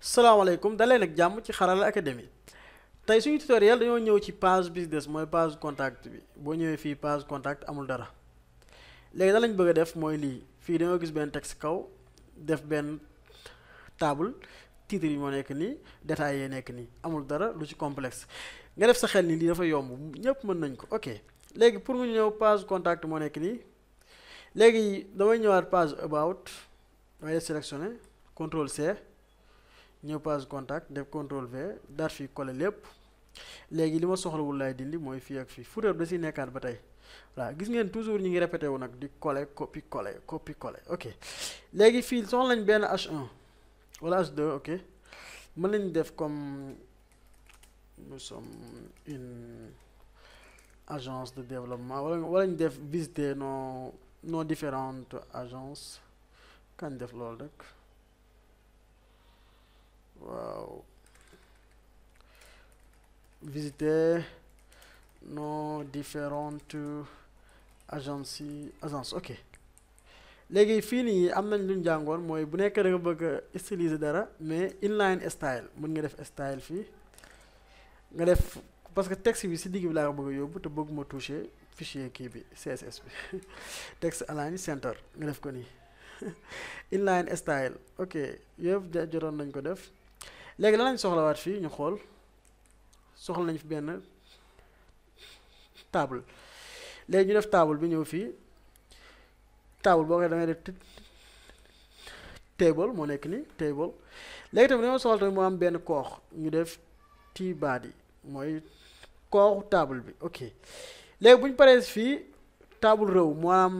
salaamaaleykum daleen ak jàmm ci Xarala Academy tey suñu tutoriel dañoo ñëw ci page business mooy page contact bi boo ñëwee fii page contact amul dara léegi da lañ bëgg a def mooy lii fii dañoo gis benn texte kaw def benn table titre yi moo nekk nii détails yi nekk nii amul dara lu ci complexe nga def sa xel ni lii dafa yomb ñépp mën nañ ko ok léegi pour nga ñëw page contact moo nekk nii léegi damay ñëwaat page about damay def sélectionné CTRL C ñëw page contact def CTRL V daat fii coller lépp léegi li ma soxlawul laay dindi mooy fii ak fii footer da si nekkaat ba tey voilà gis ngeen toujours ñu ngi répété wu nag di coller copie coller ok léegi fii soxla nañ benn H1 wala H2 ok mën nañ def comme nous sommes une agence de développement wala ñu def visiter nos différentes agences kañ def loolu rek waaw visiter nos différentes agences ok léegi fii nii am nañ luñ jàngoon mooy bu nekkee da nga bëgg a styliser dara mais inline style mën nga def style fii nga def parce que texte bi si digg bi laa ko bëgg a yóbbu te bëgguma toucher fichier kii bi CSS bi texte align center nga def ko nii inline style ok yëpp jotoon nañ ko def léegi lan lañ soxlawaat fii ñu xool soxla nañ fi benn table léegi ñu def table bi ñëw fii table boo koy da ngay def table moo nekk ni table léegi tamit dañoo soxla tamit moo am benn koox ñu def tbody mooy kooxu table bi ok léegi bu ñu paree fii table row moo am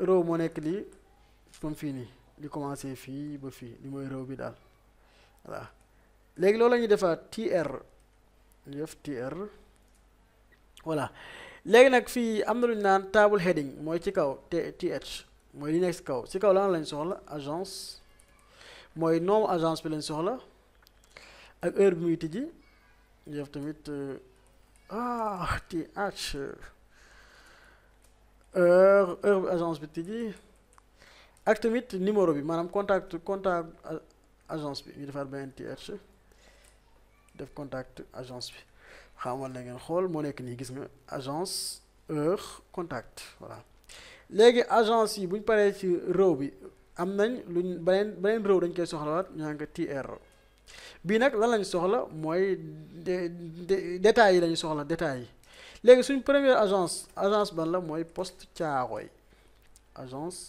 row moo nekk lii comme fii nii di commencer fii ba fii li mooy row bi daal voilà léegi loolu la ñuy defaat tr ñu def tr voilà léegi nag fii am na lu ñu naan table heading mooy ci kaw th mooy li nekk ci kaw lan lañ soxla agence mooy nom agence bi lañ soxla ak heure bi muy tijji ñu def tamit th heure bi agence bi tijji ak tamit numéro bi maanaam contact agence bi ñu defaat benn th def contact agence bi xamal na ngeen xool moo nekk nii gis nga agence heure contact voilà léegi agence yi bu ñu paree ci row bi am nañ luñ beneen row dañ koy soxlawaat ñu naan ko tr bii nag lan lañ soxla mooy détails yi lañu soxla détails yi léegi suñ première agence ban la mooy poste Thiaroye agence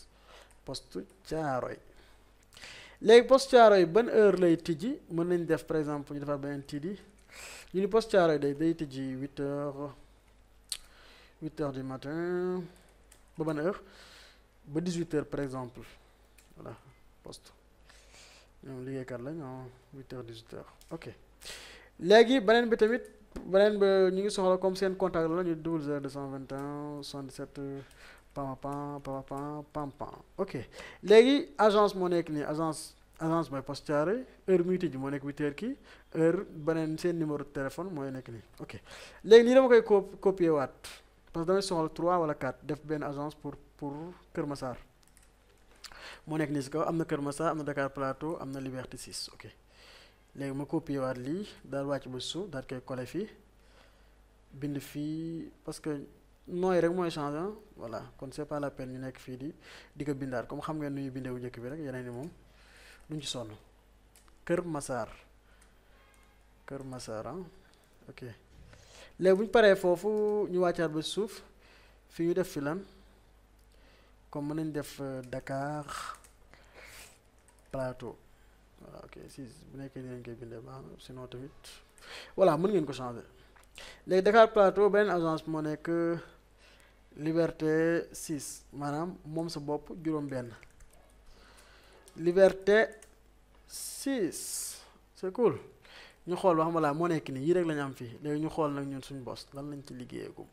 poste Thiaroye léegi poste Thiaroye ban heure lay tijji mën nañ def par exemple ñu defar beneen tijji ñu ni poste Thiaroye day tijji 8 heures du matin ba ban heure ba 18 heures par exemple voilà poste ñoom liggéeykat lañ 8 heures 18 heures ok léegi beneen bi tamit beneen ba ñu ngi soxla comme seen contact la ñu 00221 77 pam ok léegi agence moo nekk nii agence mooy poste Thiaroye heure muy tijji moo nekk 8 heures kii heure beneen seen numéro de téléphone mooy nekk nii ok léegi lii dama koy copier waat parce que damay soxla 3 wala 4 def benn agence pour Kër Massar moo nekk nii si kaw am na Kër Massar am na Dakar Plateau am na Liberté 6 ok léegi ma copier waat lii daal wàcc ba suuf daal koy coller fii bind fii parce que nooy rek mooy changer voilà kon c'est pas la peine ñu nekk fii di ko bindaat comme xam ngeen nu ñuy bindee bu njëkk bi rek yeneen ni moom duñ ci sonn Kër Massar ok léegi bu ñu paree foofu ñu wàccaat ba suuf fi ñu def fi lan comme mën nañ def Dakar Plateau voilà ok si bu nekkee ni lañ koy bindee baax na sinon tamit voilà mën ngeen ko changer léegi Dakar Plateau beneen agence moo nekk Liberté 6 maanaam moom sa bopp juróom-benn Liberté 6 c'est cool ñu xool ba xam laa moo nekk nii yii rek la ñu am fii léegi ñu xool nag ñun suñu bos lan lañ ci liggéeyagum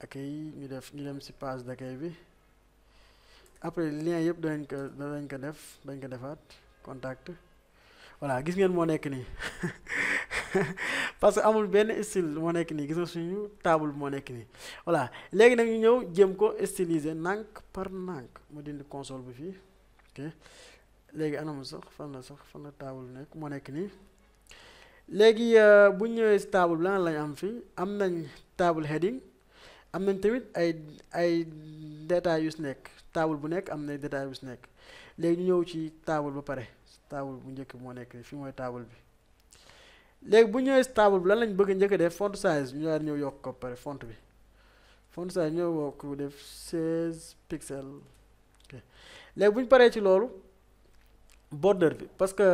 accueil ñu dem ci page d'accueil bi après lien yëpp danañ ko defaat contact voilà gis ngeen moo nekk nii parce que amul benn style moo nekk nii gis nga suñu table moo nekk nii voilà léegi nag ñu ñëw jéem ko styliser nànk par nànk mu dindi console bi fii ok léegi anam sax fan la table bi nekk moo nekk nii. léegi bu ñu ñëwee si table bi lan lañ am fii am nañ table heading am nañ tamit ay détails yu si nekk table bu nekk am na détails yu si nekk léegi ñu ñëw ci table ba pare table bu njëkk moo nekk nii fii mooy table bi. léegi bu ñëwee si table bi lan lañ bëgg njëkk a def font size ñu daal ñëw yokk ko pare font bi font size ñëw yokk def 16 pixels ok léegi bu ñu paree ci loolu border bi parce que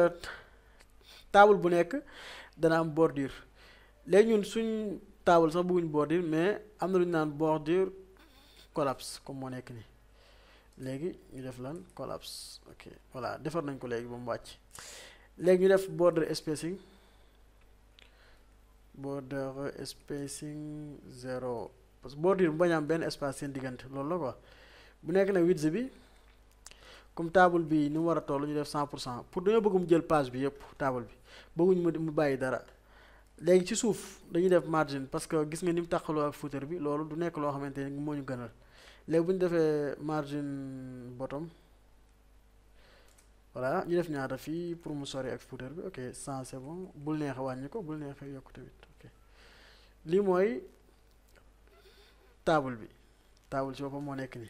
table bu nekk dana am bordure léegi ñun suñ table sax bëgguñ bordure mais am na lu ñu naan bordure collapse comme moo nekk nii léegi ñu def lan collapse ok voilà defar nañ ko léegi ba mu wàcc léegi ñu def border spacing 0 parce que bordure bu bañ am benn espace seen diggante loolu la quoi bu nekk na width bi comme table bi ni mu war a toll ñu def 100% pour dañoo bëgg mu jël page bi yëpp table bi bëgguñ mu bàyyi dara léegi ci suuf dañuy def margin parce que gis nga ni mu tàqaloo ak footer bi loolu du nekk loo xamante ni moo ñu gënal léegi bu ñu defee margin bottom voilà ñu def ñaata fii pour mu sori ak footer bi ok 100 c'est bon bul neexe wàññi ko bul neexe yokk tamit ok lii mooy table bi table ci boppam moo nekk nii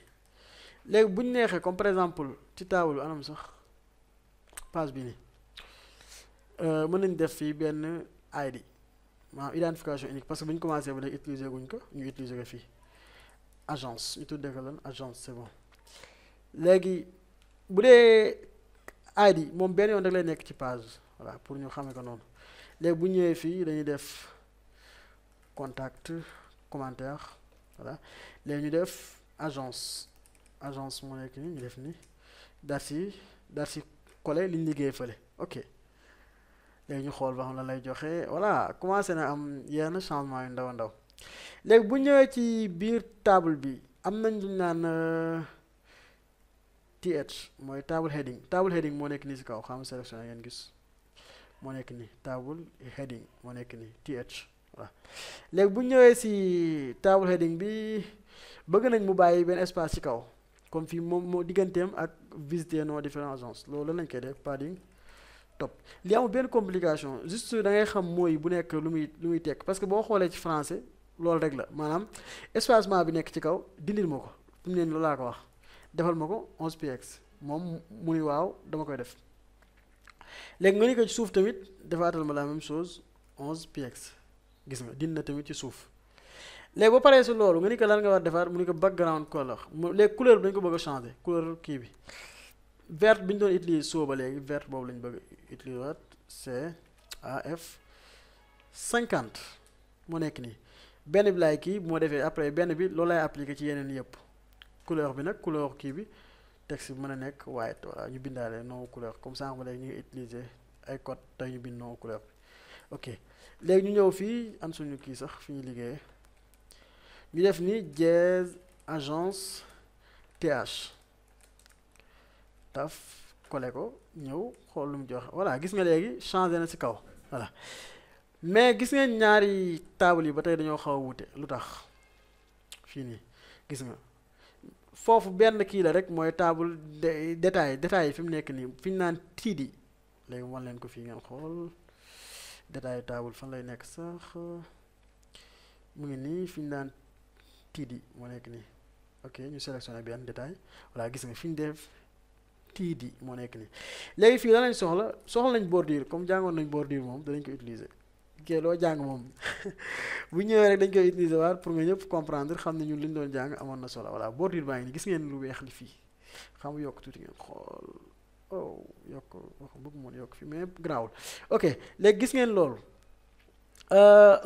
léegi bu ñu neexee comme par exemple ci table bi anam sax page bi nii mën nañ def fii benn ID maanaam identification unique parce que bu ñu commencé ba léegi utiliser guñ ko ñu utiliser ko fii agence ñu tuddee ko lan agence c'est bon léegi bu dee ID moom benn yoon rek lay nekk ci page voilà pour ñu xamee ko noonu léegi bu ñëwee fii dañuy def contact commentaire voilà léegi ñu def agence moo nekk nii ñu def nii dar si collé li ñu liggéey fële ok léegi ñu xool ba xam la lay joxe voilà commencé na am yenn changement yu ndaw a ndaw léegi bu ñëwee ci biir table bi am nañ lu ñu naan th mooy table heading moo nekk nii si kaw xam nga sélectionné ngeen gis moo nekk nii table heading moo nekk nii th voilà léegi bu ñëwee si table heading bi bëgg nañ mu bàyyi benn espace ci kaw comme fii moom moo digganteem ak visiter nos différentes agences loolu lañ koy def padding top li amul benn complication juste da ngay xam mooy bu nekk lu muy tekk parce que boo xoolee ci français loolu rek la maanaam espacement bi nekk ci kaw dindil ma ko fi mu ne loolu laa ko wax defal ma ko 11px moom mu ni waaw dama koy def léegi nga ni ko ci suuf tamit defaatal ma la même chose 11px gis nga dind na tamit ci suuf léegi ba paree si loolu nga ni ko lan nga war defaat mu ni ko background color léegi couleur bi dañu ko bëgg a changer couleur kii bi vert bi ñu doon utiliser sooba léegi vert boobu lañu bëgg utiliser waat CAF 50 moo nekk nii benn bi laay kii bu ma defee après benn bi loolu lay appliquer ci yeneen yëpp couleur bi nag couleur kii bi texte bi mën a nekk white voilà ñu bindaale non couleur comme ça nga léegi ñu ngi utiliser ay code tey ñu bind non couleur bi ok léegi ñu ñëw fii an suñu kii sax fi ñu liggéeyee ñu def ni Jazz agence th taf collé ko ñëw xool lu mu joxe voilà gis nga léegi changé na ci kaw voilà mais gis ngeen ñaari table yi ba tey dañoo xaw a wute lu tax fii nii gis nga foofu benn kii la rek mooy table détail yi fi mu nekk nii fi ñu naan tiidi léegi wan leen ko fii ngeen xool détail table fan lay nekk sax mu ngi nii fi ñu naan tiidi moo nekk nii ok ñu sélectionné benn détail voilà gis nga fi ñu def tiidi moo nekk nii léegi fii lan lañ soxla nañ bordure comme jàngoon nañ bordure moom danañ ko utiliser ok loo jàng moom bu ñëwee rek dañ koy utiliser waat pour nga ñëpp comprendre xam ne ñun li ñu doon jàng amoon na solo voilà bordure baa ngi nii gis ngeen lu weex li fii xam yokk tuuti ngeen xool oh yokk wax bëgg moon yokk fii mais garaawul ok léegi gis ngeen loolu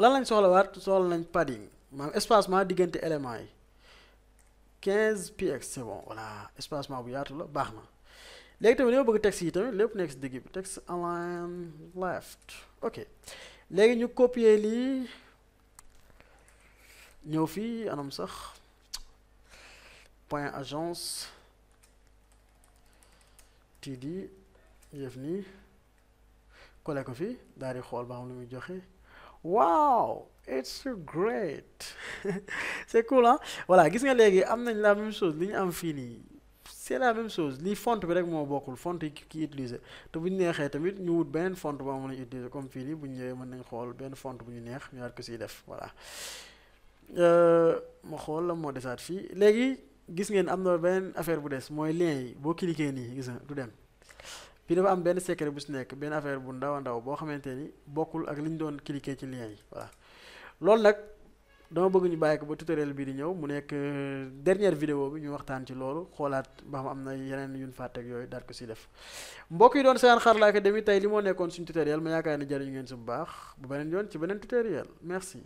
lan lañ soxla nañ padding maanaam espacement diggante éléments yi 15px c'est bon voilà espacement bu yaatu la baax na léegi tamit li ma bëgg texte yi tamit lépp nekk si digg bi texte align left ok léegi ñu copier lii ñëw fii anam sax point agence td ñu def nii collé ko fii daal di xool ba xam lu muy joxe wow it's great c'est cool hein voilà gis nga léegi am nañ la même chose li ñu am fii nii c'est la même chose lii font bi rek moo bokkul font yi ki utiliser te bu ñu neexee tamit ñu wut beneen font boo mën a utiliser comme fii nii bu ñu ñëwee mën nañ xool benn font bu ñu neex ñu war ko siy def voilà. ma xool la moo desaat fii léegi gis ngeen am na beneen affaire bu des mooy lien yi boo cliquer nii gis nga du dem fii dafa am benn secret bu si nekk benn affaire bu ndaw a ndaw boo xamante ni bokkul ak li ñu doon cliquer ci lien yi voilà loolu nag dama bëgg ñu bàyyi ko ba tutoriel bii di ñëw mu nekk dernière vidéo bi ñu waxtaan ci loolu xoolaat ba xam am na yeneen yuñ fàtte ak yooyu daal ko si def mbokk yi doon seetaan Xarala Academy tey li moo nekkoon suñu tutoriel ma yaakaar ne jariñu ngeen si bu baax bu beneen yoon ci beneen tutoriel merci